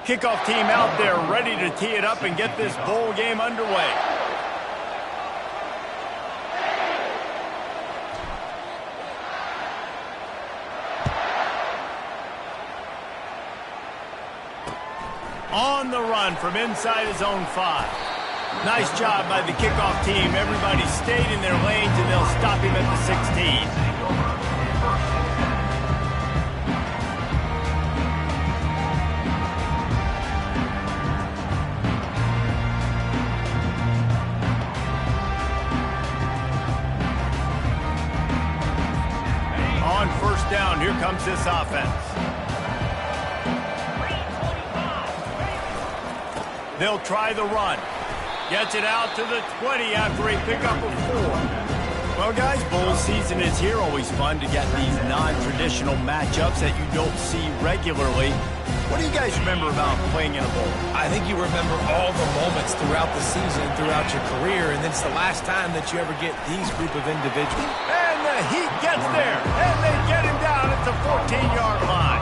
Kickoff team out there ready to tee it up and get this bowl game underway. On the run from inside his own 5. Nice job by the kickoff team. Everybody stayed in their lanes, and they'll stop him at the 16. On first down, here comes this offense. They'll try the run. Gets it out to the 20 after a pickup of 4. Well, guys, bowl season is here. Always fun to get these non-traditional matchups that you don't see regularly. What do you guys remember about playing in a bowl? I think you remember all the moments throughout the season, throughout your career, and it's the last time that you ever get these group of individuals. And the heat gets there, and they get him down at the 14-yard line.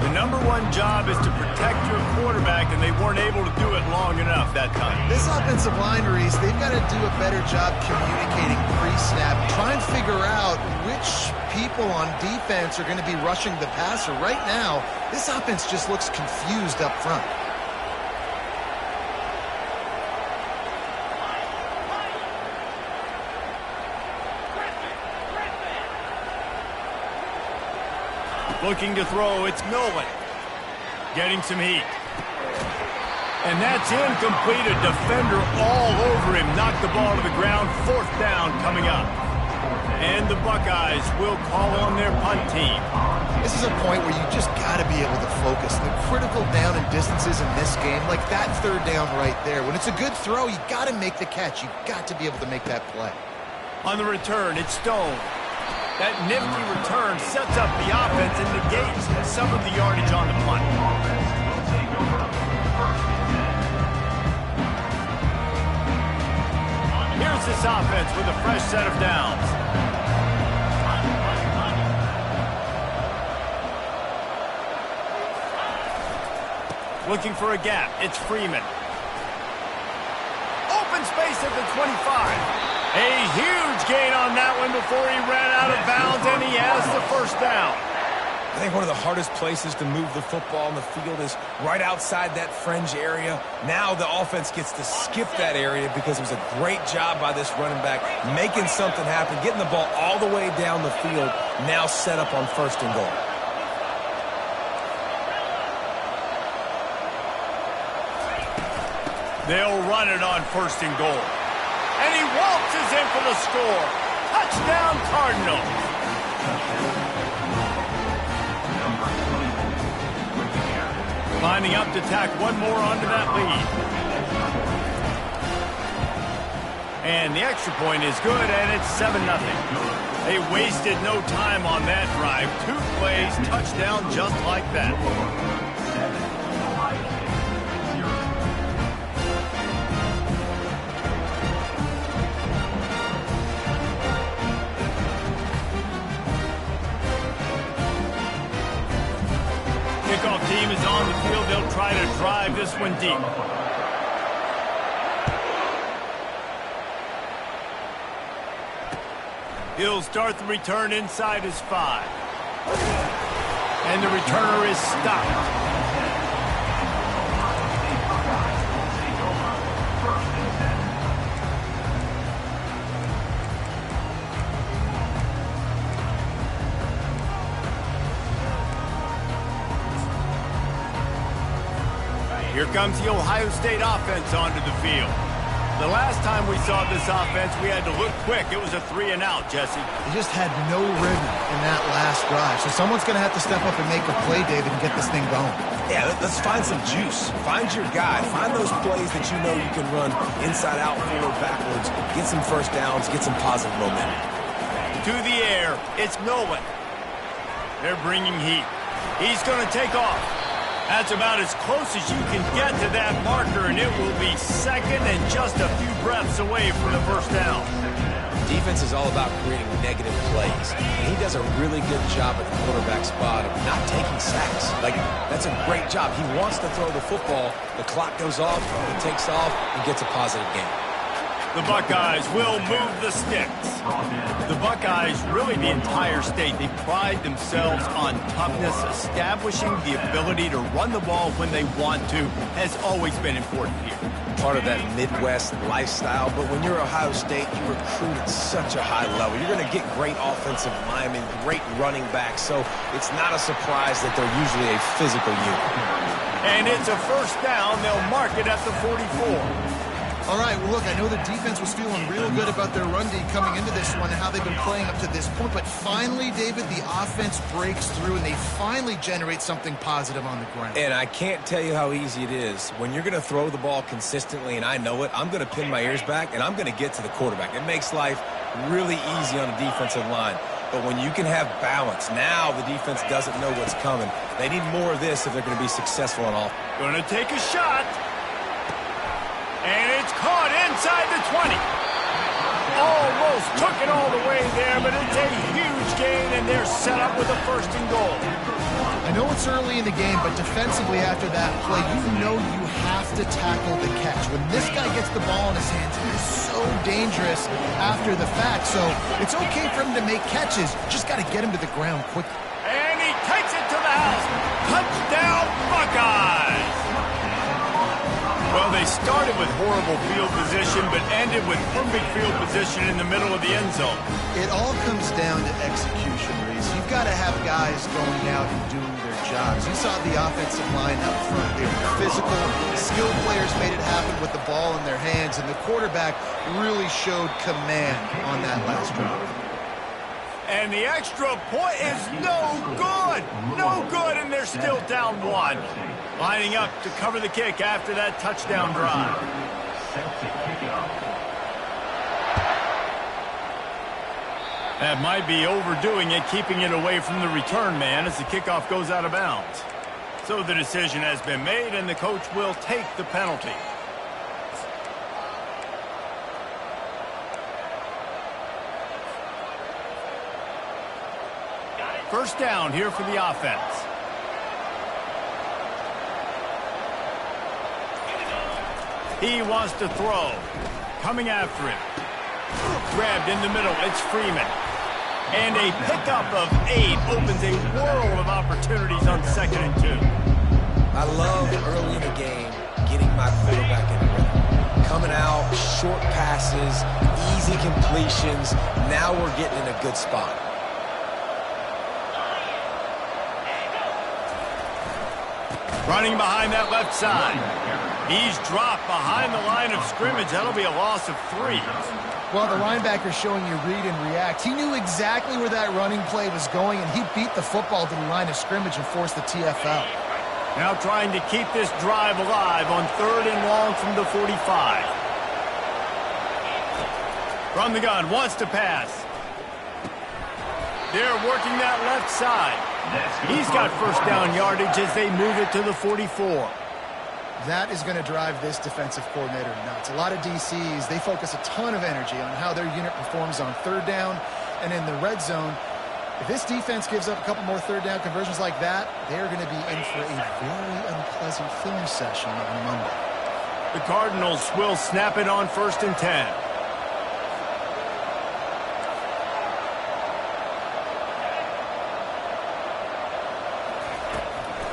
The number one job is to protect your quarterback, and they weren't able to do it long enough that time. This offensive line, Reese, they've got to do a better job communicating pre-snap. Try and figure out which people on defense are going to be rushing the passer. Right now, this offense just looks confused up front. Looking to throw, it's Nolan. Getting some heat. And that's incomplete. A defender all over him. Knocked the ball to the ground. 4th down coming up. And the Buckeyes will call on their punt team. This is a point where you just got to be able to focus. The critical down and distances in this game, like that 3rd down right there. When it's a good throw, you got to make the catch. You got to be able to make that play. On the return, it's Stone. That nifty return sets up the offense and negates some of the yardage on the punt. Here's this offense with a fresh set of downs. Looking for a gap. It's Freeman. Open space at the 25. A huge gain on that one before he ran out of bounds, and he has the 1st down. I think one of the hardest places to move the football on the field is right outside that fringe area. Now the offense gets to skip that area because it was a great job by this running back making something happen, getting the ball all the way down the field, now set up on 1st and goal. They'll run it on 1st and goal. And he waltzes in for the score. Touchdown, Cardinals. Lining up to tack one more onto that lead. And the extra point is good, and it's 7-0. They wasted no time on that drive. 2 plays, touchdown just like that. Kickoff team is on the field. They'll try to drive this one deep. He'll start the return inside his 5. And the returner is stopped. Here comes the Ohio State offense onto the field. The last time we saw this offense, we had to look quick. It was a 3-and-out, Jesse. They just had no rhythm in that last drive. So someone's going to have to step up and make a play, David, and get this thing going. Yeah, let's find some juice. Find your guy. Find those plays that you know you can run inside out, forward, backwards. Get some 1st downs. Get some positive momentum. To the air, it's Nolan. They're bringing heat. He's going to take off. That's about as close as you can get to that marker, and it will be 2nd and just a few breaths away from the 1st down. defense is all about creating negative plays. And he does a really good job at the quarterback spot of not taking sacks. Like, that's a great job. He wants to throw the football. The clock goes off, he takes off, and gets a positive gain. The Buckeyes will move the sticks. The Buckeyes, really the entire state, they pride themselves on toughness. Establishing the ability to run the ball when they want to has always been important here. Part of that Midwest lifestyle, but when you're Ohio State, you recruit at such a high level. You're going to get great offensive linemen, great running backs, so it's not a surprise that they're usually a physical unit. And it's a first down. They'll mark it at the 44. All right, well, look, I know the defense was feeling real good about their run D coming into this one and how they've been playing up to this point, but finally, David, the offense breaks through and they finally generate something positive on the ground. And I can't tell you how easy it is. When you're going to throw the ball consistently, and I know it, I'm going to pin my ears back, and I'm going to get to the quarterback. It makes life really easy on the defensive line. But when you can have balance, now the defense doesn't know what's coming. They need more of this if they're going to be successful on offense. Going to take a shot. And it's caught inside the 20. Almost took it all the way there, but it's a huge gain, and they're set up with a first and goal. I know it's early in the game, but defensively after that play, you know you have to tackle the catch. When this guy gets the ball in his hands, he's so dangerous after the fact. So it's okay for him to make catches. Just got to get him to the ground quickly. And he takes it to the house. Touchdown, Buckeyes! Well, they started with horrible field position, but ended with perfect field position in the middle of the end zone. It all comes down to execution, Reese. You've got to have guys going out and doing their jobs. You saw the offensive line up front. They were physical. Skilled players made it happen with the ball in their hands, and the quarterback really showed command on that last drive. And the extra point is no good. No good, and they're still down one. Lining up to cover the kick after that touchdown drive. That might be overdoing it, keeping it away from the return man as the kickoff goes out of bounds. So the decision has been made, and the coach will take the penalty. First down here for the offense. He wants to throw. Coming after him. Grabbed in the middle. It's Freeman. And a pickup of 8 opens a world of opportunities on 2nd and 2. I love early in the game getting my quarterback in the rhythm. Coming out, short passes, easy completions. Now we're getting in a good spot. Running behind that left side. He's dropped behind the line of scrimmage. That'll be a loss of 3. Well, the linebacker's showing you read and react. He knew exactly where that running play was going, and he beat the football to the line of scrimmage and forced the TFL. Now trying to keep this drive alive on 3rd and long from the 45. From the gun, wants to pass. They're working that left side. He's got first down yardage as they move it to the 44. That is going to drive this defensive coordinator nuts. A lot of DCs, they focus a ton of energy on how their unit performs on 3rd down and in the red zone. If this defense gives up a couple more 3rd down conversions like that, they're going to be in for a very unpleasant film session on Monday. The Cardinals will snap it on 1st and 10.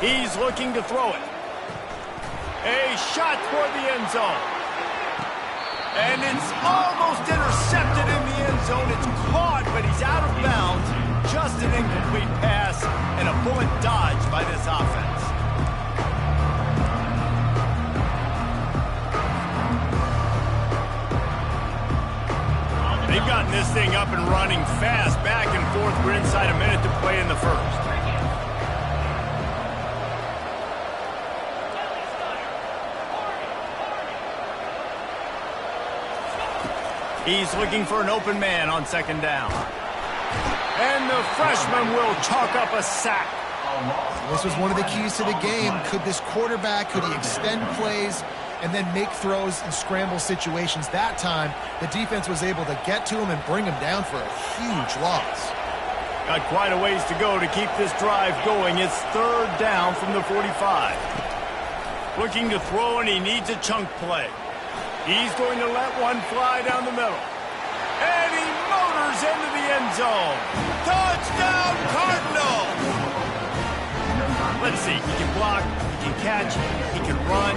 He's looking to throw it. A shot toward the end zone. And it's almost intercepted in the end zone. It's caught, but he's out of bounds. Just an incomplete pass and a bullet dodged by this offense. They've gotten this thing up and running fast, back and forth. We're inside a minute to play in the first. He's looking for an open man on 2nd down. And the freshman will chalk up a sack. This was one of the keys to the game. Could this quarterback, could he extend plays? and then make throws in scramble situations. That time, the defense was able to get to him and bring him down for a huge loss. Got quite a ways to go to keep this drive going. It's third down from the 45. Looking to throw, and he needs a chunk play. He's going to let one fly down the middle. And he motors into the end zone. Touchdown, Cardinals! Let's see. He can block, he can catch, he can run.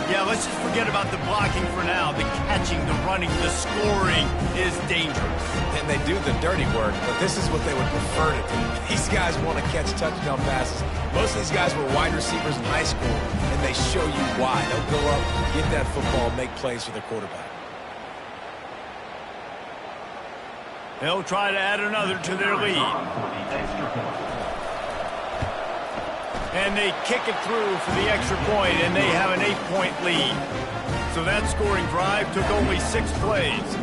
Yeah, let's just forget about the blocking for now. The catching, the running, the scoring is dangerous. And they do the dirty work, but this is what they would prefer to do. These guys want to catch touchdown passes. Most of these guys were wide receivers in high school, and they show you why. They'll go up, get that football, make plays for their quarterback. They'll try to add another to their lead. And they kick it through for the extra point, and they have an 8-point lead. So that scoring drive took only 6 plays.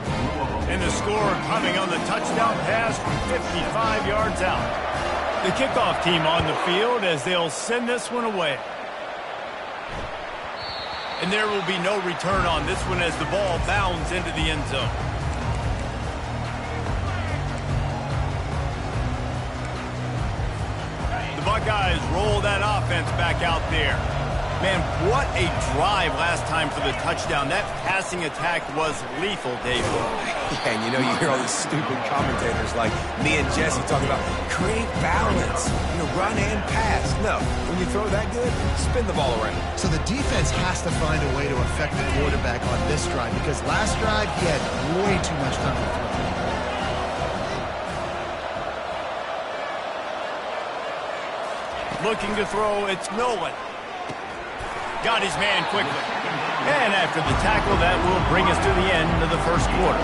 And the score coming on the touchdown pass from 55 yards out. The kickoff team on the field as they'll send this one away. And there will be no return on this one as the ball bounds into the end zone. The Buckeyes roll that offense back out there. Man, what a drive last time for the touchdown. That passing attack was lethal, David. Yeah, and you know, you hear all these stupid commentators like me and Jesse talking about create balance, run and pass. No, when you throw that good, spin the ball around. So the defense has to find a way to affect the quarterback on this drive, because last drive he had way too much time to throw. Looking to throw, it's Nolan. Got his man quickly. And after the tackle, that will bring us to the end of the first quarter.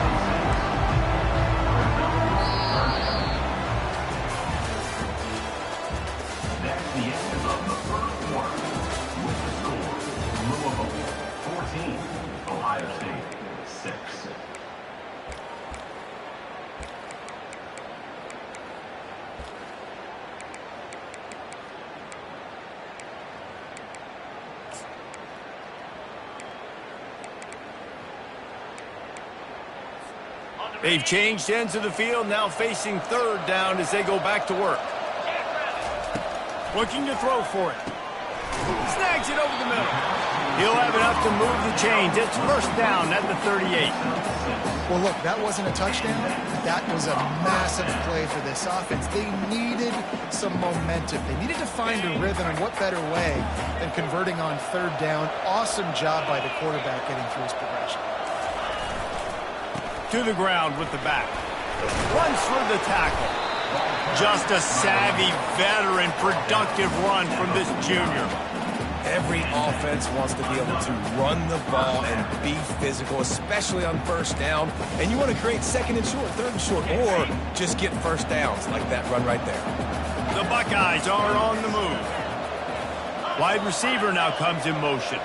That's the end of the first quarter. With the score, Louisville 14, Ohio State 6. They've changed ends of the field, now facing third down as they go back to work. Looking to throw for it. Snags it over the middle. He'll have enough to move the chains. It's first down at the 38. Well, look, that wasn't a touchdown. That was a massive play for this offense. They needed some momentum. They needed to find a rhythm, and what better way than converting on third down. Awesome job by the quarterback getting through his progression. To the ground with the back. Runs through the tackle. Just a savvy, veteran, productive run from this junior. Every offense wants to be able to run the ball and be physical, especially on first down. And you want to create second and short, third and short, or just get first downs like that run right there. The Buckeyes are on the move. Wide receiver now comes in motion.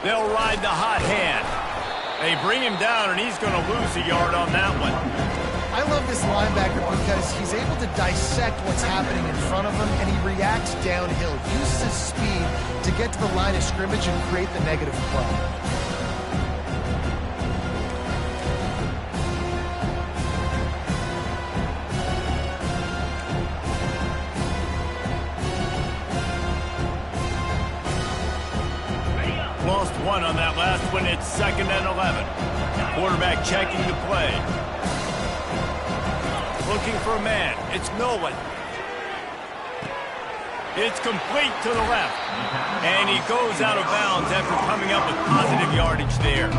They'll ride the hot hand. They bring him down, and he's going to lose a yard on that one. I love this linebacker because he's able to dissect what's happening in front of him, and he reacts downhill, uses his speed to get to the line of scrimmage and create the negative play. Lost one on that last one. It's 2nd and 11. Quarterback checking the play. Looking for a man. It's Nolan. It's complete to the left. And he goes out of bounds after coming up with positive yardage there.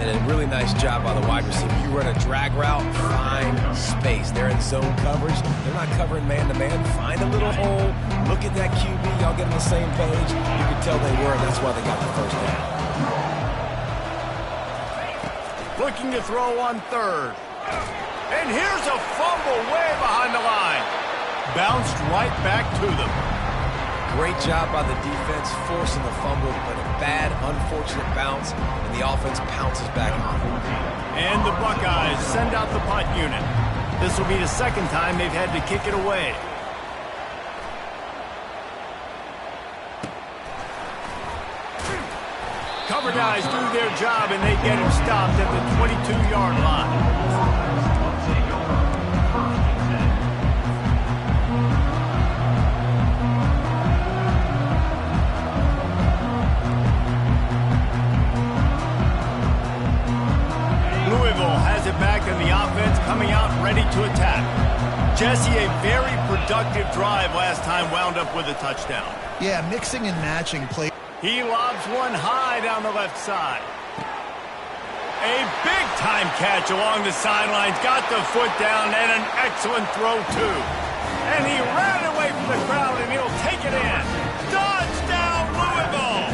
And a really nice job by the wide receiver. You run a drag route, find space. They're in zone coverage. They're not covering man-to-man. Find a little hole. Look at that QB. Y'all get on the same page. You can tell they were, and that's why they got the first down. Looking to throw on third. And here's a fumble way behind the line. Bounced right back to them. Great job by the defense forcing the fumble, but a bad, unfortunate bounce, and the offense pounces back on it. And the Buckeyes send out the punt unit. This will be the second time they've had to kick it away. Cover guys do their job, and they get him stopped at the 22-yard line. Louisville has it back in the offense, coming out ready to attack. Jesse, a very productive drive last time, wound up with a touchdown. Yeah, mixing and matching play. He lobs one high down the left side. A big-time catch along the sidelines. Got the foot down and an excellent throw, too. And he ran away from the crowd, and he'll take it in. Touchdown, Louisville!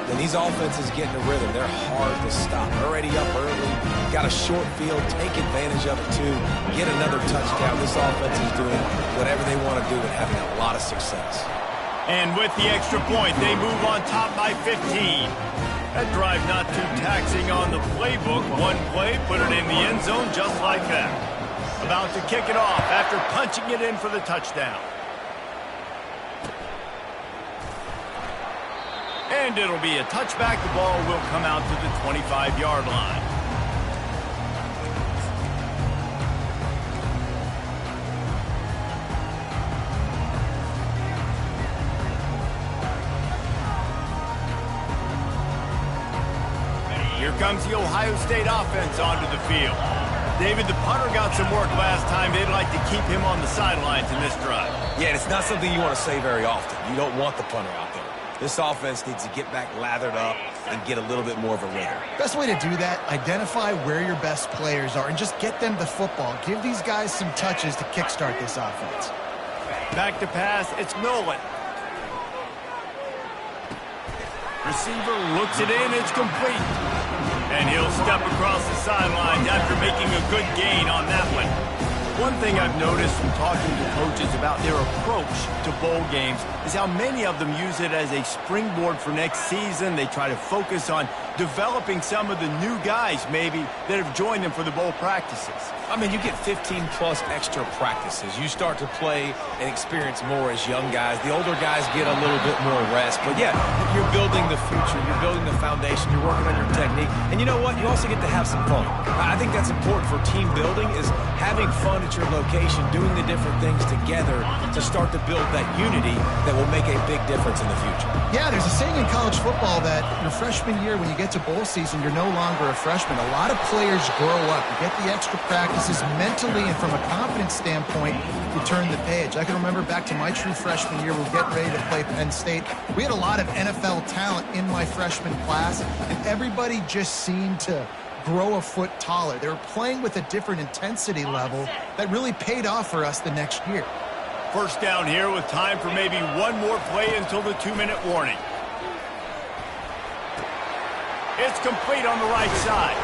And these offenses get in a rhythm. They're hard to stop. Already up early. Got a short field. Take advantage of it, too. Get another touchdown. This offense is doing whatever they want to do and having a lot of success. And with the extra point, they move on top by 15. That drive not too taxing on the playbook. One play, put it in the end zone just like that. About to kick it off after punching it in for the touchdown. And it'll be a touchback. The ball will come out to the 25-yard line. Here comes the Ohio State offense onto the field. David, the punter got some work last time. They'd like to keep him on the sidelines in this drive. Yeah, it's not something you want to say very often. You don't want the punter out there. This offense needs to get back lathered up and get a little bit more of a rhythm. Best way to do that, identify where your best players are and just get them the football. Give these guys some touches to kickstart this offense. Back to pass, it's Nolan. Receiver looks it in, it's complete. And he'll step across the sidelines after making a good gain on that one. One thing I've noticed from talking to coaches about their approach to bowl games is how many of them use it as a springboard for next season. They try to focus on developing some of the new guys, maybe, that have joined them for the bowl practices. I mean, you get 15-plus extra practices. You start to play and experience more as young guys. The older guys get a little bit more rest. But, yeah, you're building the future. You're building the foundation. You're working on your technique. And you know what? You also get to have some fun. I think that's important for team building is having fun at your location, doing the different things together to start to build that unity that will make a big difference in the future. Yeah, there's a saying in college football that your freshman year, when you get to bowl season, you're no longer a freshman. A lot of players grow up. You get the extra practices mentally, and from a confidence standpoint, you turn the page. I can remember back to my true freshman year, we were getting ready to play Penn State. We had a lot of NFL talent in my freshman class, and everybody just seemed to grow a foot taller. They were playing with a different intensity level that really paid off for us the next year. First down here with time for maybe one more play until the 2-minute warning. It's complete on the right side.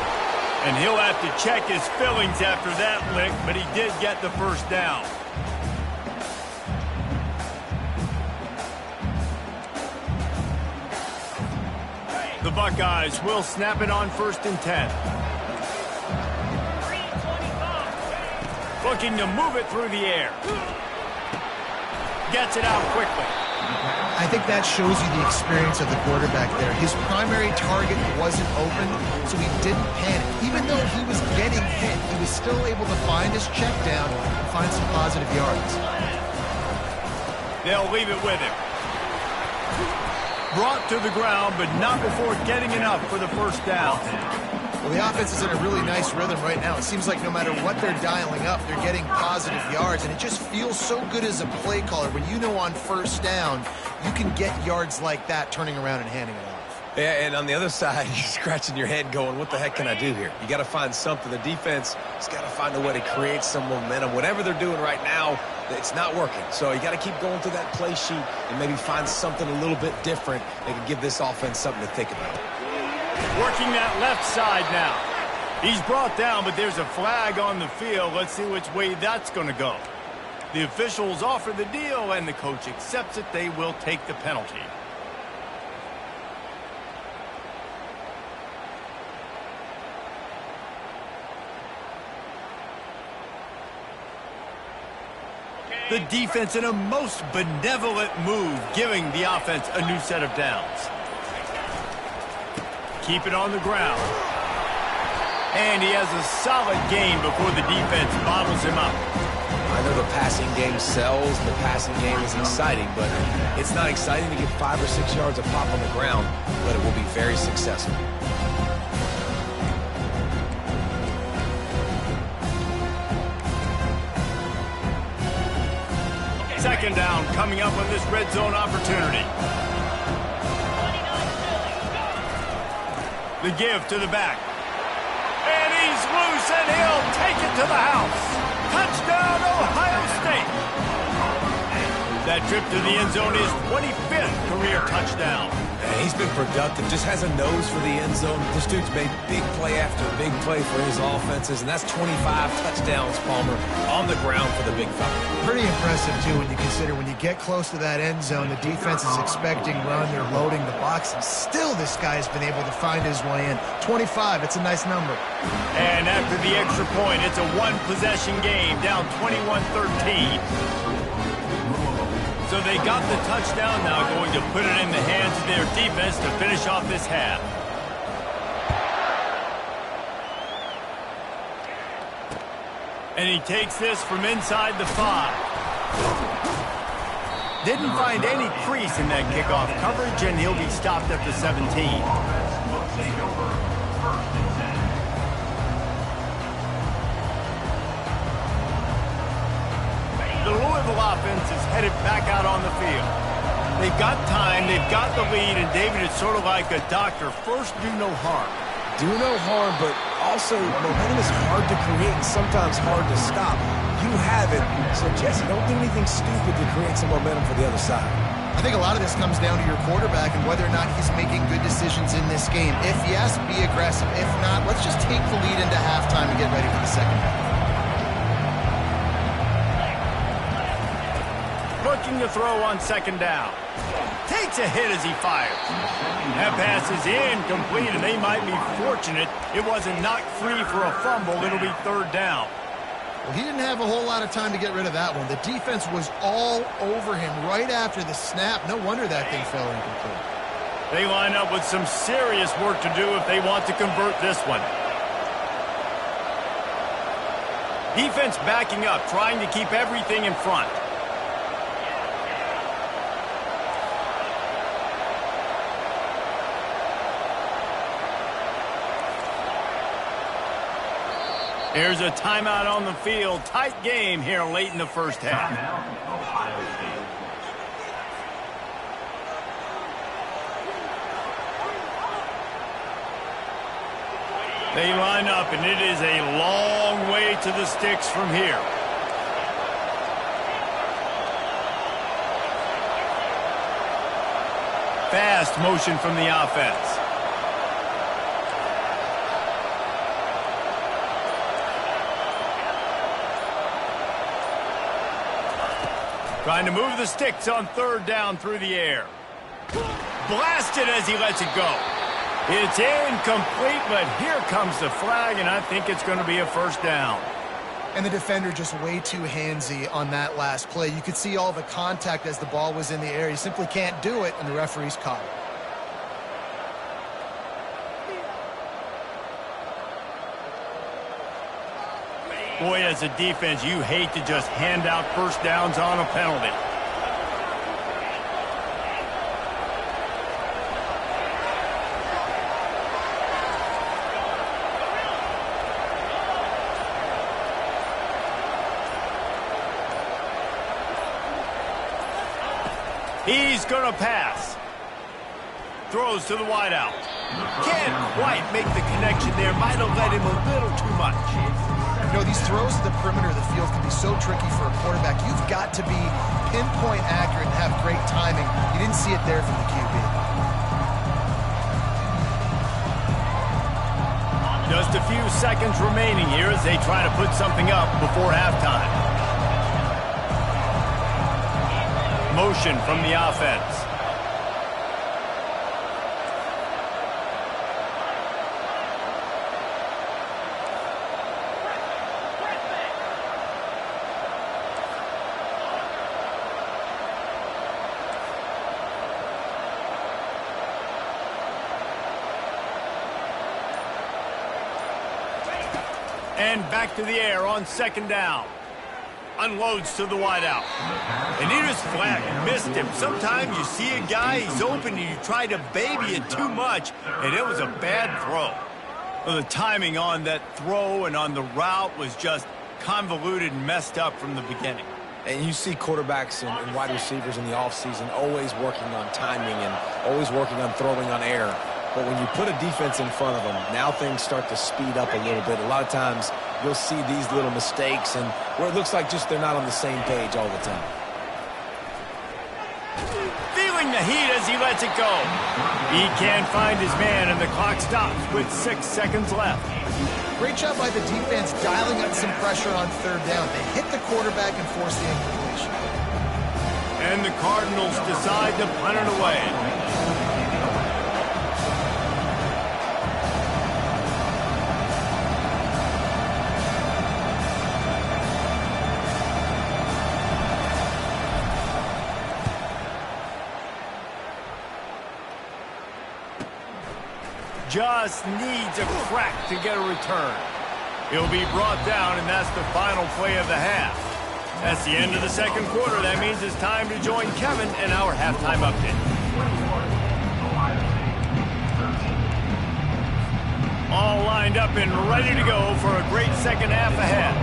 And he'll have to check his fillings after that lick, but he did get the first down. The Buckeyes will snap it on 1st and 10. Looking to move it through the air. Gets it out quickly. I think that shows you the experience of the quarterback there. His primary target wasn't open, so he didn't panic. Even though he was getting hit, he was still able to find his check down and find some positive yards. They'll leave it with him. Brought to the ground, but not before getting enough for the first down. Well, the offense is in a really nice rhythm right now. It seems like no matter what they're dialing up, they're getting positive yards, and it just feels so good as a play caller when you know on first down you can get yards like that turning around and handing it off. Yeah, and on the other side, you're scratching your head going, what the heck can I do here? You got to find something. The defense has got to find a way to create some momentum. Whatever they're doing right now, it's not working. So you got to keep going through that play sheet and maybe find something a little bit different that can give this offense something to think about. Working that left side now. He's brought down, but there's a flag on the field. Let's see which way that's going to go. The officials offer the deal, and the coach accepts it. They will take the penalty. The defense in a most benevolent move, giving the offense a new set of downs. keep it on the ground. And he has a solid game before the defense bottles him up. I know the passing game sells, and the passing game is exciting, but it's not exciting to get 5 or 6 yards of pop on the ground, but it will be very successful. Second down coming up on this red zone opportunity. The give to the back. And he's loose, and he'll take it to the house. Touchdown, Ohio State. That trip to the end zone is 25th career touchdown. And he's been productive, just has a nose for the end zone. This dude's made big play after big play for his offenses, and that's 25 touchdowns, Palmer, on the ground for the big fella. Pretty impressive, too, when you consider when you get close to that end zone, the defense is expecting run, they're loading the box, and still this guy's been able to find his way in. 25, it's a nice number. And after the extra point, it's a one-possession game, down 21-13. So they got the touchdown, now going to put it in the hands of their defense to finish off this half. And he takes this from inside the 5. Didn't find any crease in that kickoff coverage, and he'll be stopped at the 17. The Louisville offense is headed back out on the field. They've got time, they've got the lead, and David, it's sort of like a doctor. First, do no harm. Do no harm, but also momentum is hard to create and sometimes hard to stop. You have it, so Jesse, don't do anything stupid to create some momentum for the other side. I think a lot of this comes down to your quarterback and whether or not he's making good decisions in this game. If yes, be aggressive. If not, let's just take the lead into halftime and get ready for the second half. Looking to throw on second down. Takes a hit as he fires. That pass is incomplete, and they might be fortunate it wasn't knocked free for a fumble. It'll be third down. Well, he didn't have a whole lot of time to get rid of that one. The defense was all over him right after the snap. No wonder that thing fell incomplete. They line up with some serious work to do if they want to convert this one. Defense backing up, trying to keep everything in front. There's a timeout on the field. Tight game here late in the first half. Ohio State. They line up, and it is a long way to the sticks from here. Fast motion from the offense. Trying to move the sticks on third down through the air. Blasted as he lets it go. It's incomplete, but here comes the flag, and I think it's going to be a first down. And the defender just way too handsy on that last play. You could see all the contact as the ball was in the air. You simply can't do it, and the referee's caught it. Boy, as a defense, you hate to just hand out first downs on a penalty. He's going to pass. Throws to the wideout. Can't quite make the connection there. Might have led him a little too much. You know, these throws to the perimeter of the field can be so tricky for a quarterback. You've got to be pinpoint accurate and have great timing. You didn't see it there from the QB. Just a few seconds remaining here as they try to put something up before halftime. Motion from the offense. And back to the air on second down. Unloads to the wideout. And he just flat missed him. Sometimes you see a guy, he's open, and you try to baby it too much, and it was a bad throw. Well, the timing on that throw and on the route was just convoluted and messed up from the beginning. And you see quarterbacks and wide receivers in the offseason always working on timing and always working on throwing on air. But when you put a defense in front of them, now things start to speed up a little bit. A lot of times you'll see these little mistakes and where it looks like just they're not on the same page all the time. Feeling the heat as he lets it go. He can't find his man, and the clock stops with 6 seconds left. Great job by the defense dialing up some pressure on third down. They hit the quarterback and force the incompletion. And the Cardinals decide to punt it away. Just needs a crack to get a return. He'll be brought down, and that's the final play of the half. That's the end of the second quarter. That means it's time to join Kevin in our halftime update. All lined up and ready to go for a great second half ahead.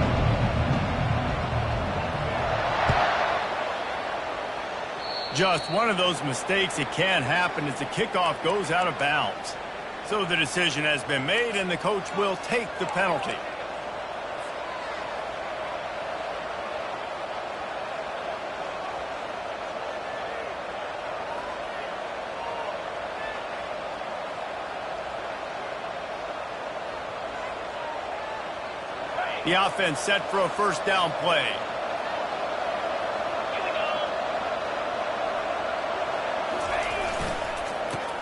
Just one of those mistakes that can happen as the kickoff goes out of bounds. So the decision has been made, and the coach will take the penalty. The offense set for a first down play.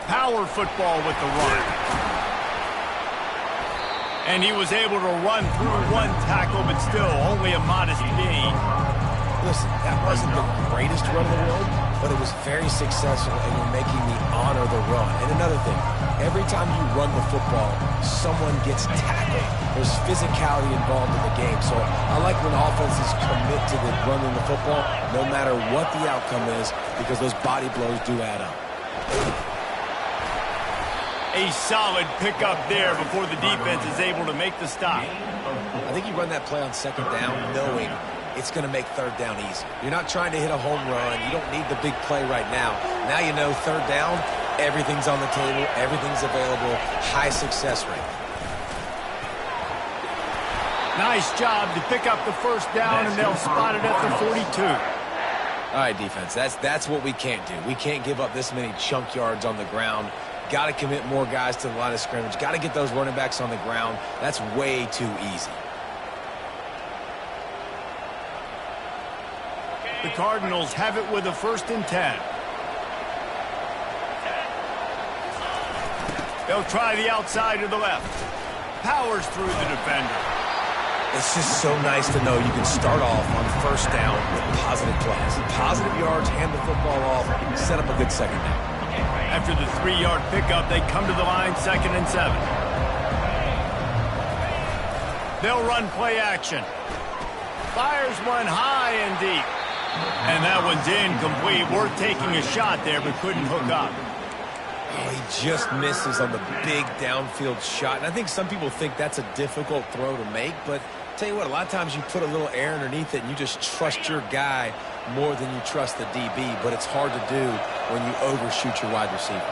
Power football with the run. And he was able to run through one tackle, but still only a modest gain. Listen, that wasn't the greatest run in the world, but it was very successful, and you're making me honor the run. And another thing, every time you run the football, someone gets tackled. There's physicality involved in the game. So I like when offenses commit to the running the football, no matter what the outcome is, because those body blows do add up. A solid pickup there before the defense is able to make the stop. I think you run that play on second down knowing it's going to make third down easy. You're not trying to hit a home run. You don't need the big play right now. Now you know third down, everything's on the table, everything's available, high success rate. Nice job to pick up the first down, and they'll spot it at the 42. All right, defense, that's what we can't do. We can't give up this many chunk yards on the ground. Got to commit more guys to the line of scrimmage. Got to get those running backs on the ground. That's way too easy. The Cardinals have it with a 1st and 10. They'll try the outside to the left. Powers through the defender. It's just so nice to know you can start off on first down with positive plays. Positive yards, hand the football off, set up a good second down. After the 3-yard pickup, they come to the line 2nd and 7. They'll run play action. Fires one high and deep. And that one's incomplete. Worth taking a shot there, but couldn't hook up. Oh, he just misses on the big downfield shot. And I think some people think that's a difficult throw to make, but tell you what, a lot of times you put a little air underneath it and you just trust your guy more than you trust the DB, but it's hard to do when you overshoot your wide receiver.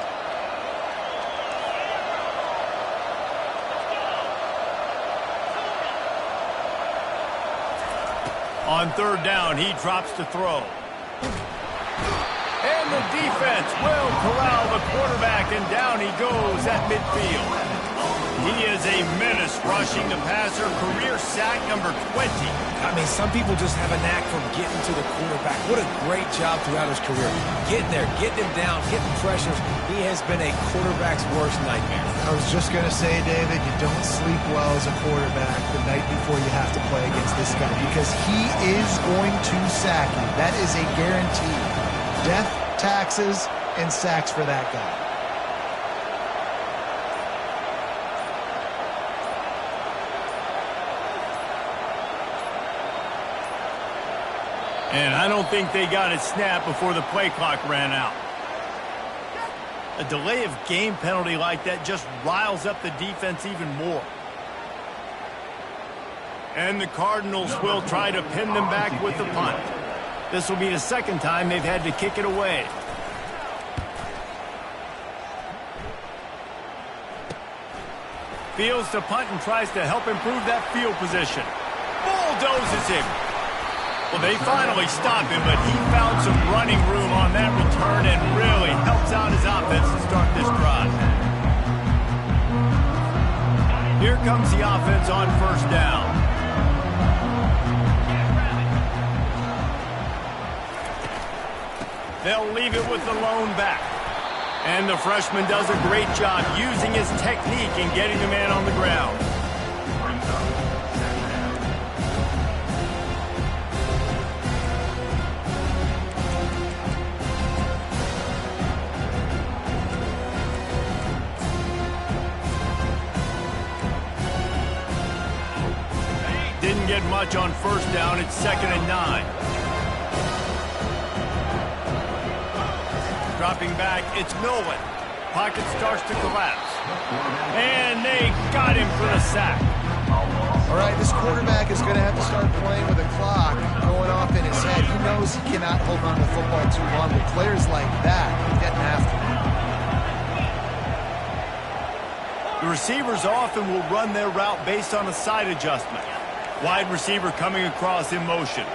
On third down, he drops to throw. And the defense will corral the quarterback, and down he goes at midfield. He is a menace rushing the passer, career sack number 20. I mean, some people just have a knack for getting to the quarterback. What a great job throughout his career. Getting there, getting him down, getting pressures. He has been a quarterback's worst nightmare. I was just going to say, David, you don't sleep well as a quarterback the night before you have to play against this guy because he is going to sack you. That is a guarantee. Death, taxes, and sacks for that guy. And I don't think they got it snapped before the play clock ran out. A delay of game penalty like that just riles up the defense even more. And the Cardinals will try to pin them back with the punt. This will be the second time they've had to kick it away. Fields to punt and tries to help improve that field position. Bulldozes him. Well, they finally stop him, but he found some running room on that return and really helps out his offense to start this drive. Here comes the offense on first down. They'll leave it with the lone back. And the freshman does a great job using his technique and getting the man on the ground. Didn't get much on first down. It's 2nd and 9. Dropping back, it's Milwin. Pocket starts to collapse. And they got him for the sack. All right, this quarterback is going to have to start playing with a clock going off in his head. He knows he cannot hold on to the football too long, but players like that are getting after him. The receivers often will run their route based on a side adjustment. Wide receiver coming across in motion.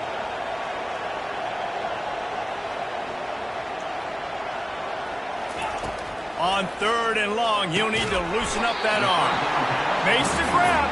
On 3rd and long, he'll need to loosen up that arm. Makes the grab.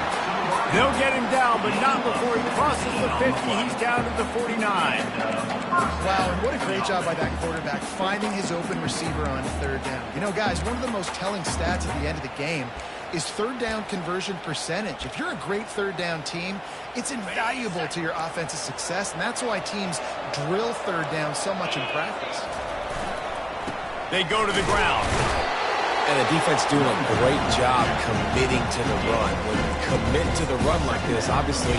They'll get him down, but not before he crosses the 50. He's down to the 49. Wow, and what a great job by that quarterback, finding his open receiver on 3rd down. You know, guys, one of the most telling stats at the end of the game is 3rd down conversion percentage. If you're a great 3rd down team, it's invaluable to your offensive success, and that's why teams drill 3rd down so much in practice. They go to the ground. And the defense doing a great job committing to the run. When you commit to the run like this, obviously you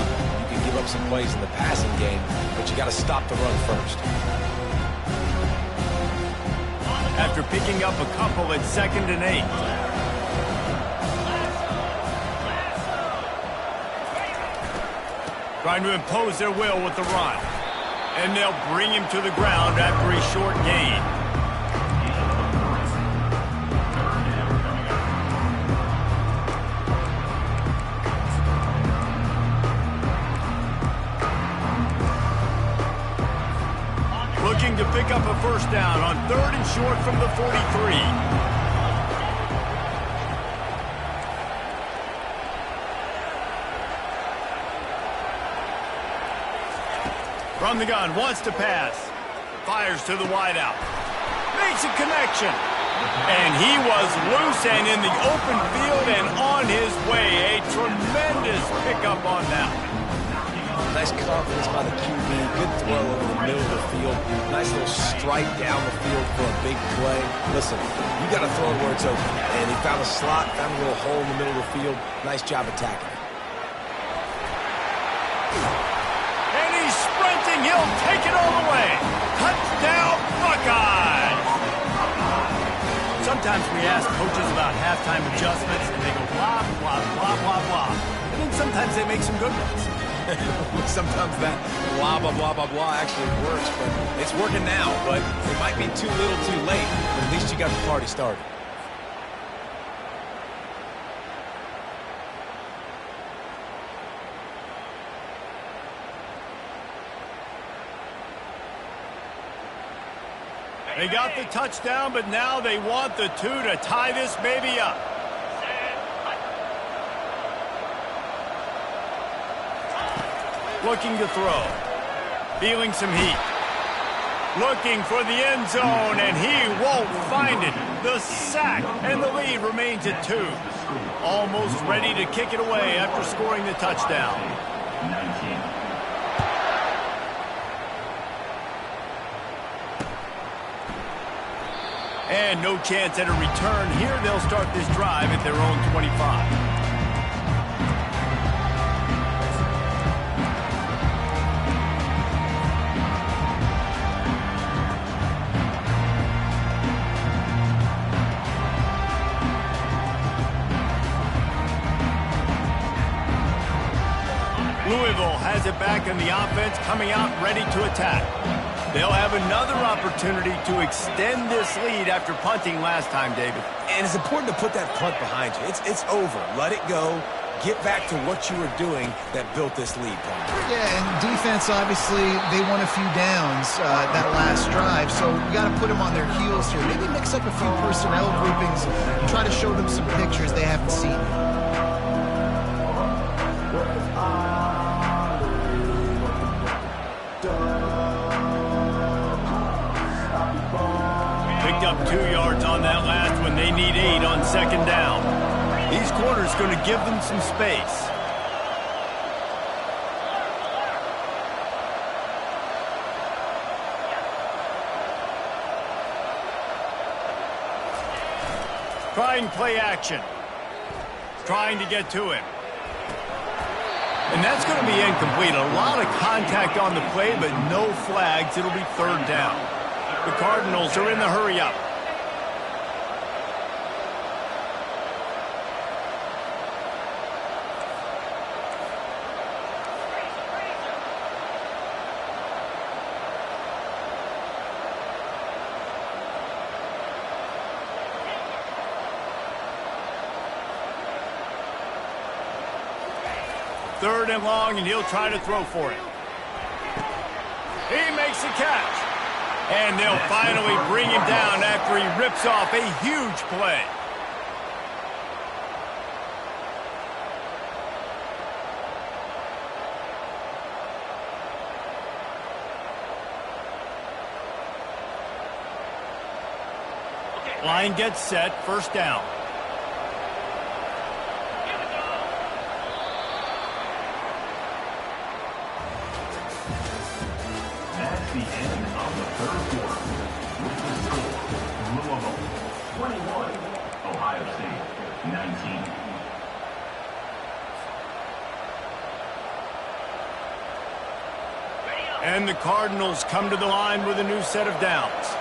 can give up some plays in the passing game, but you got to stop the run first. After picking up a couple at 2nd and 8. Trying to impose their will with the run. And they'll bring him to the ground after a short gain. Looking to pick up a first down on 3rd and short from the 43. From the gun, wants to pass. Fires to the wideout. Makes a connection. And he was loose and in the open field and on his way. A tremendous pickup on that. Nice confidence by the QB. Good throw over the middle of the field. Nice little strike down the field for a big play. Listen, you got to throw it where it's open. And he found a slot, found a little hole in the middle of the field. Nice job attacking it. And he's sprinting. He'll take it all the way. Touchdown, Buckeyes! Sometimes we ask coaches about halftime adjustments, and they go blah, blah, blah, blah, blah. And then sometimes they make some good ones. Sometimes that blah, blah, blah, blah, blah actually works, but it's working now. But it might be too little too late, but at least you got the party started. They got the touchdown, but now they want the 2 to tie this baby up. Looking to throw. Feeling some heat. Looking for the end zone, and he won't find it. The sack, and the lead remains at 2. Almost ready to kick it away after scoring the touchdown. 19. And no chance at a return here. They'll start this drive at their own 25. has it back in the offense, coming out ready to attack. They'll have another opportunity to extend this lead after punting last time, David. And it's important to put that punt behind you. It's over. Let it go. Get back to what you were doing that built this lead, Paul. Yeah, and defense, obviously, they won a few downs that last drive, so we got to put them on their heels here. Maybe mix up a few personnel groupings and try to show them some pictures they haven't seen. Picked up 2 yards on that last one. They need 8 on second down. These corners going to give them some space. Trying play action. Trying to get to him. And that's going to be incomplete. A lot of contact on the play, but no flags. It'll be third down. The Cardinals are in the hurry up. Third and long, and he'll try to throw for it. He makes the catch. And they'll finally bring him down after he rips off a huge play. Line gets set, first down. That's the end of the third quarter. With the score, Louisville 21, Ohio State 19. And the Cardinals come to the line with a new set of downs.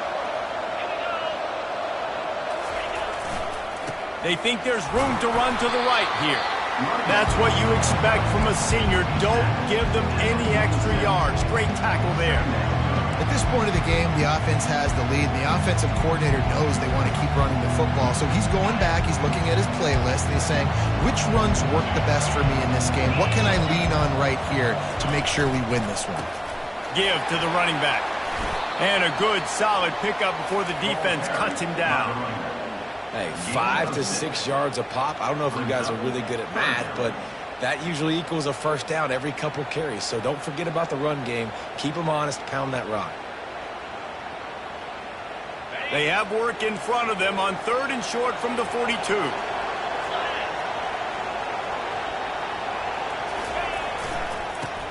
They think there's room to run to the right here. That's what you expect from a senior. Don't give them any extra yards. Great tackle there. At this point of the game, the offense has the lead, and the offensive coordinator knows they want to keep running the football. So he's going back, he's looking at his playlist, and he's saying, which runs work the best for me in this game? What can I lean on right here to make sure we win this one? Give to the running back. And a good, solid pickup before the defense cuts him down. Hey, 5 to 6 yards a pop. I don't know if you guys are really good at math, but that usually equals a first down every couple carries. So don't forget about the run game. Keep them honest, pound that rock. They have work in front of them on third and short from the 42.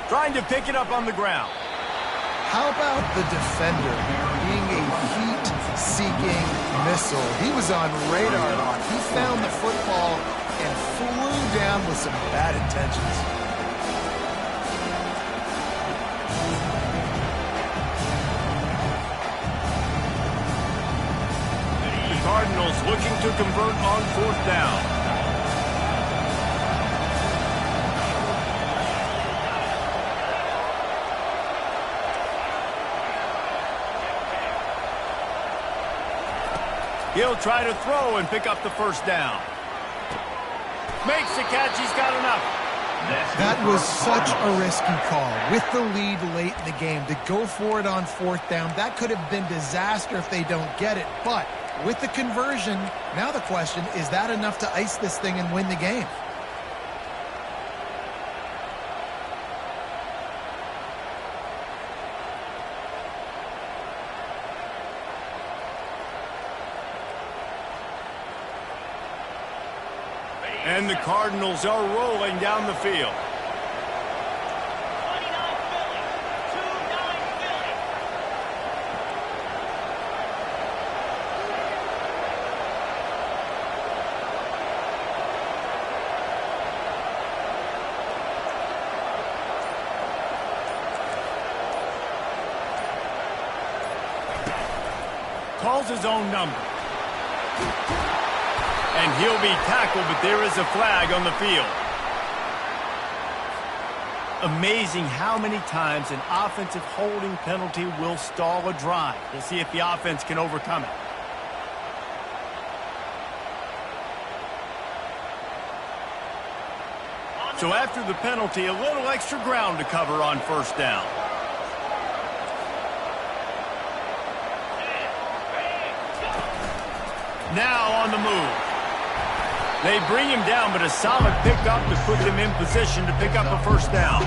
Trying to pick it up on the ground. How about the defender being a heat-seeking missile? He was on radar lock. He found the football and flew down with some bad intentions. The Cardinals looking to convert on fourth down. He'll try to throw and pick up the first down. Makes the catch. He's got enough. That was such a risky call. With the lead late in the game, to go for it on fourth down, that could have been disaster if they don't get it. But with the conversion, now the question, is that enough to ice this thing and win the game? And the Cardinals are rolling down the field. Calls his own number. And he'll be tackled, but there is a flag on the field. amazing how many times an offensive holding penalty will stall a drive. We'll see if the offense can overcome it. So after the penalty, a little extra ground to cover on first down. Now on the move. They bring him down, but a solid pickup to put them in position to pick up a first down.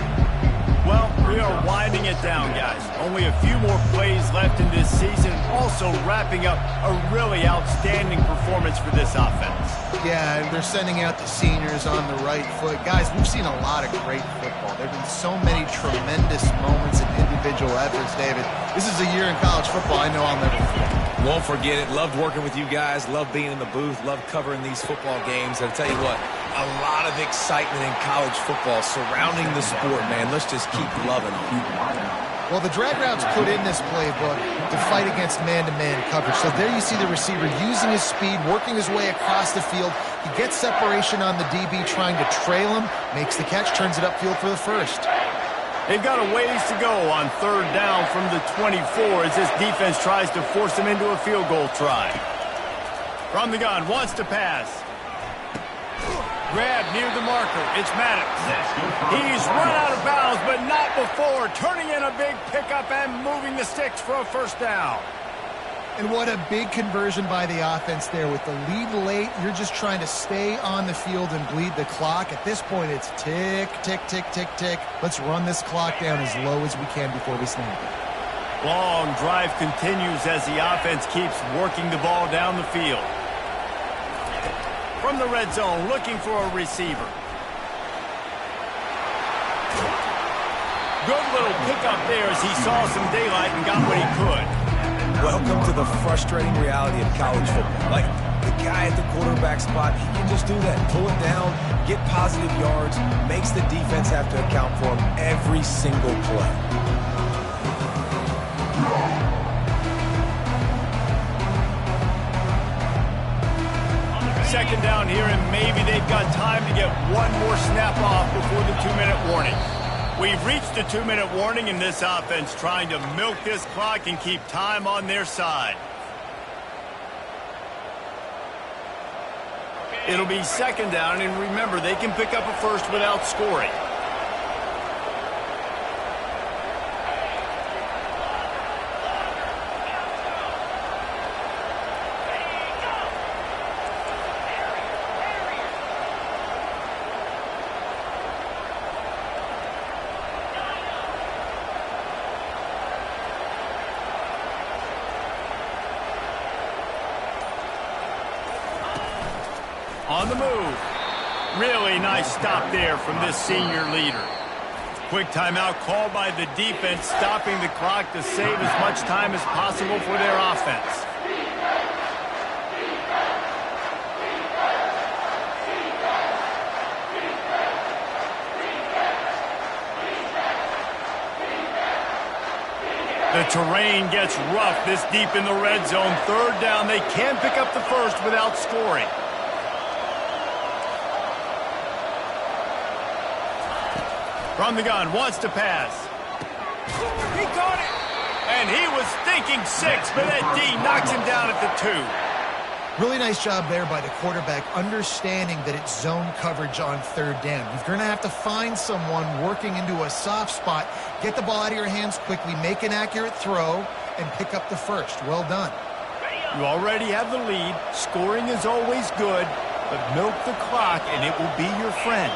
Well, we are winding it down, guys. Only a few more plays left in this season. Also wrapping up a really outstanding performance for this offense. Yeah, they're sending out the seniors on the right foot. Guys, we've seen a lot of great football. There have been so many tremendous moments and individual efforts, David. This is a year in college football I know I'll never forget. Won't forget it. Loved working with you guys. Loved being in the booth. Loved covering these football games. And I'll tell you what, a lot of excitement in college football surrounding the sport, man. Let's just keep loving it. Well, the drag routes put in this playbook to fight against man-to-man coverage. So there you see the receiver using his speed, working his way across the field. He gets separation on the DB trying to trail him, makes the catch, turns it upfield for the first. They've got a ways to go on third down from the 24 as this defense tries to force them into a field goal try. From the gun, wants to pass. Grab near the marker. It's Maddox. He's run out of bounds, but not before turning in a big pickup and moving the sticks for a first down. And what a big conversion by the offense there. With the lead late, you're just trying to stay on the field and bleed the clock. At this point, it's tick, tick, tick, tick, tick. Let's run this clock down as low as we can before we snap it. Long drive continues as the offense keeps working the ball down the field. From the red zone, looking for a receiver. Good little pickup there as he saw some daylight and got what he could. Welcome to the frustrating reality of college football. Like, the guy at the quarterback spot, he can just do that. Pull it down, get positive yards, makes the defense have to account for him every single play. Second down here, and maybe they've got time to get one more snap off before the 2-minute warning. We've reached the 2-minute warning, and this offense trying to milk this clock and keep time on their side. It'll be second down, and remember, they can pick up a first without scoring. On the move. Really nice stop there from this senior leader. Quick timeout called by the defense, stopping the clock to save as much time as possible for their offense. The terrain gets rough this deep in the red zone. Third down, they can pick up the first without scoring. From the gun, wants to pass. He caught it! And he was thinking 6, but that D knocks him down at the 2. Really nice job there by the quarterback, understanding that it's zone coverage on third down. You're going to have to find someone working into a soft spot, get the ball out of your hands quickly, make an accurate throw, and pick up the first. Well done. You already have the lead. Scoring is always good, but milk the clock and it will be your friend.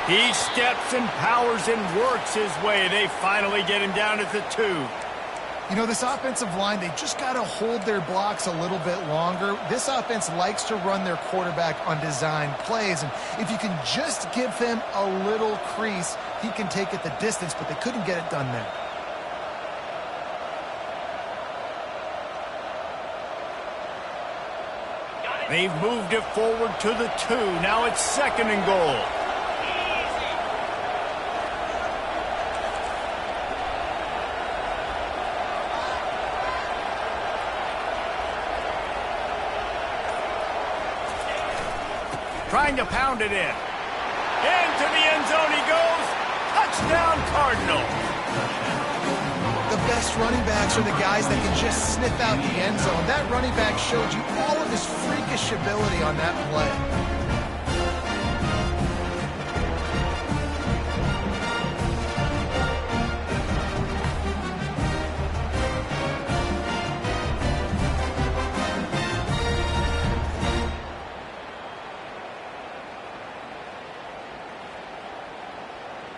He steps and powers and works his way. They finally get him down at the 2. You know, this offensive line, they just got to hold their blocks a little bit longer. This offense likes to run their quarterback on design plays, and if you can just give him a little crease, he can take it the distance, but they couldn't get it done there. They've moved it forward to the 2. Now it's second and goal. trying to pound it in. Into the end zone he goes. Touchdown, Cardinals. The best running backs are the guys that can just sniff out the end zone. That running back showed you all of his freakish ability on that play.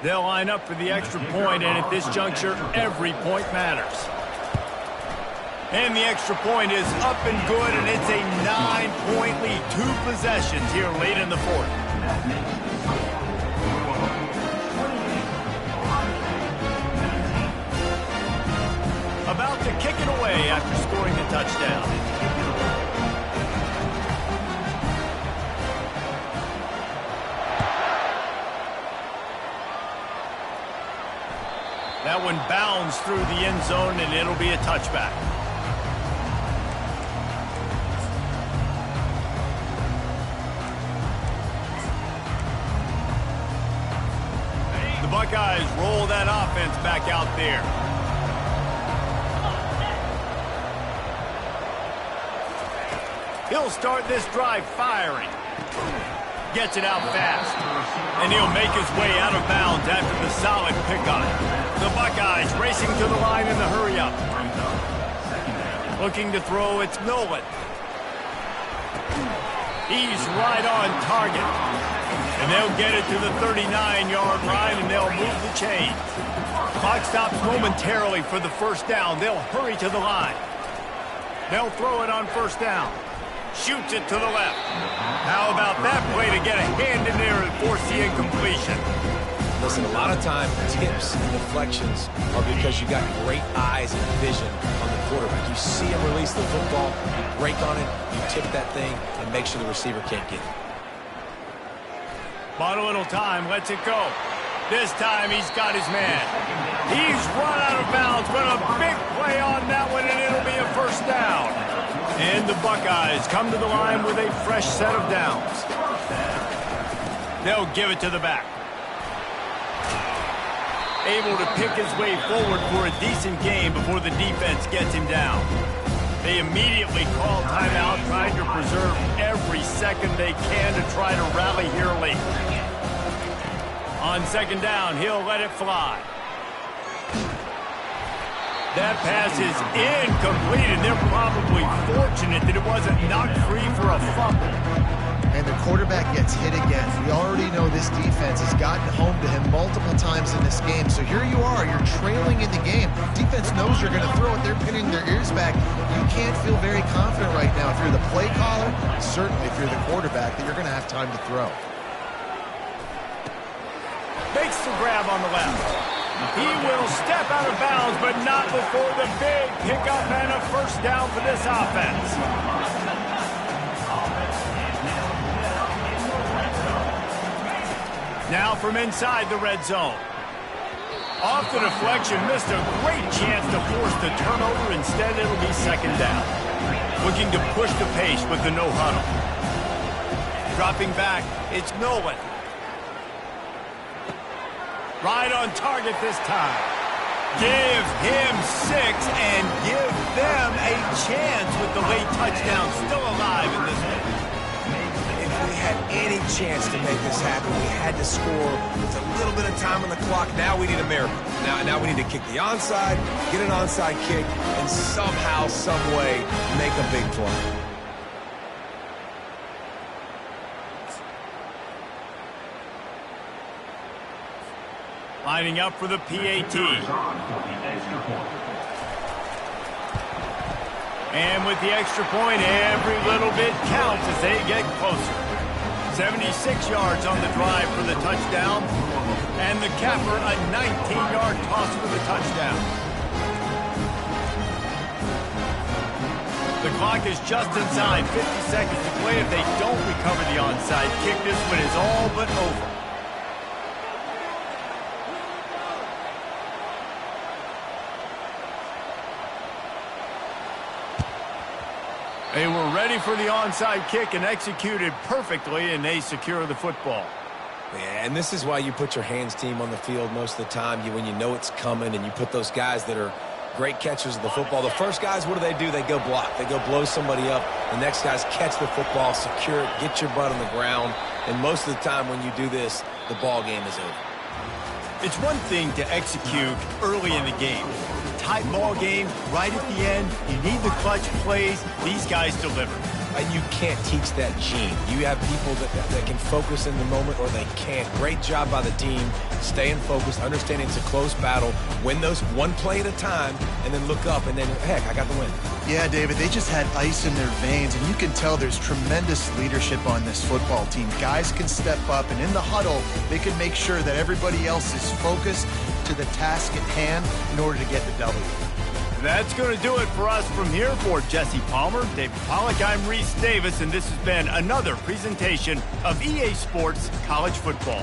They'll line up for the extra point, and at this juncture, every point matters. And the extra point is up and good, and it's a 9-point lead. 2 possessions here late in the fourth. About to kick it away after scoring the touchdown. That one bounds through the end zone, and it'll be a touchback. The Buckeyes roll that offense back out there. He'll start this drive firing. Gets it out fast. And he'll make his way out of bounds after the solid pickup. The Buckeyes racing to the line in the hurry-up. Looking to throw, it's Nolan. He's right on target. And they'll get it to the 39-yard line, and they'll move the chain. Clock stops momentarily for the first down. They'll hurry to the line. They'll throw it on first down. Shoots it to the left. How about that play to get a hand in there and force the incompletion? Listen, a lot of time, tips and deflections are because you got great eyes and vision on the quarterback. You see him release the football, you break on it, you tip that thing, and make sure the receiver can't get it. Bought a little time, lets it go. This time he's got his man. He's run out of bounds, but a big play on that one, and it'll be a first down. And the Buckeyes come to the line with a fresh set of downs. They'll give it to the back. Able to pick his way forward for a decent game before the defense gets him down. They immediately call timeout, trying to preserve every second they can to try to rally here late. On second down, he'll let it fly. That pass is incomplete, and they're probably fortunate that it wasn't knocked free for a fumble. And the quarterback gets hit again. We already know this defense has gotten home to him multiple times in this game. So here you are, you're trailing in the game. Defense knows you're going to throw it. They're pinning their ears back. You can't feel very confident right now if you're the play caller, certainly if you're the quarterback, that you're going to have time to throw. Makes the grab on the left. He will step out of bounds, but not before the big pickup and a first down for this offense. Now from inside the red zone. Off the deflection, missed a great chance to force the turnover. Instead, it'll be second down. Looking to push the pace with the no huddle. Dropping back, it's Nolan. Right on target this time. Give him 6 and give them a chance with the late touchdown still alive in this one. If we had any chance to make this happen, we had to score with a little bit of time on the clock. Now we need a miracle. Now we need to kick the onside, get an onside kick, and somehow, some way, make a big play. Lining up for the PAT. And with the extra point, every little bit counts as they get closer. 76 yards on the drive for the touchdown. And the capper, a 19-yard toss for the touchdown. The clock is just inside 50 seconds to play. If they don't recover the onside kick, this one is all but over. They were ready for the onside kick and executed perfectly, and they secure the football. Yeah, and this is why you put your hands team on the field most of the time when you know it's coming, and you put those guys that are great catchers of the football. The first guys, what do? They go block. They go blow somebody up. The next guys catch the football, secure it, get your butt on the ground. And most of the time when you do this, the ball game is over. It's one thing to execute early in the game. Tight ball game, right at the end, you need the clutch plays. These guys deliver. And you can't teach that gene. You have people that can focus in the moment or they can't. Great job by the team, staying focused, understanding it's a close battle, win those one play at a time, and then look up, and then, heck, I got the win. Yeah, David, they just had ice in their veins, and you can tell there's tremendous leadership on this football team. Guys can step up, and in the huddle, they can make sure that everybody else is focused to the task at hand in order to get the W. That's going to do it for us from here. For Jesse Palmer, David Pollack, I'm Reese Davis, and this has been another presentation of EA Sports College Football.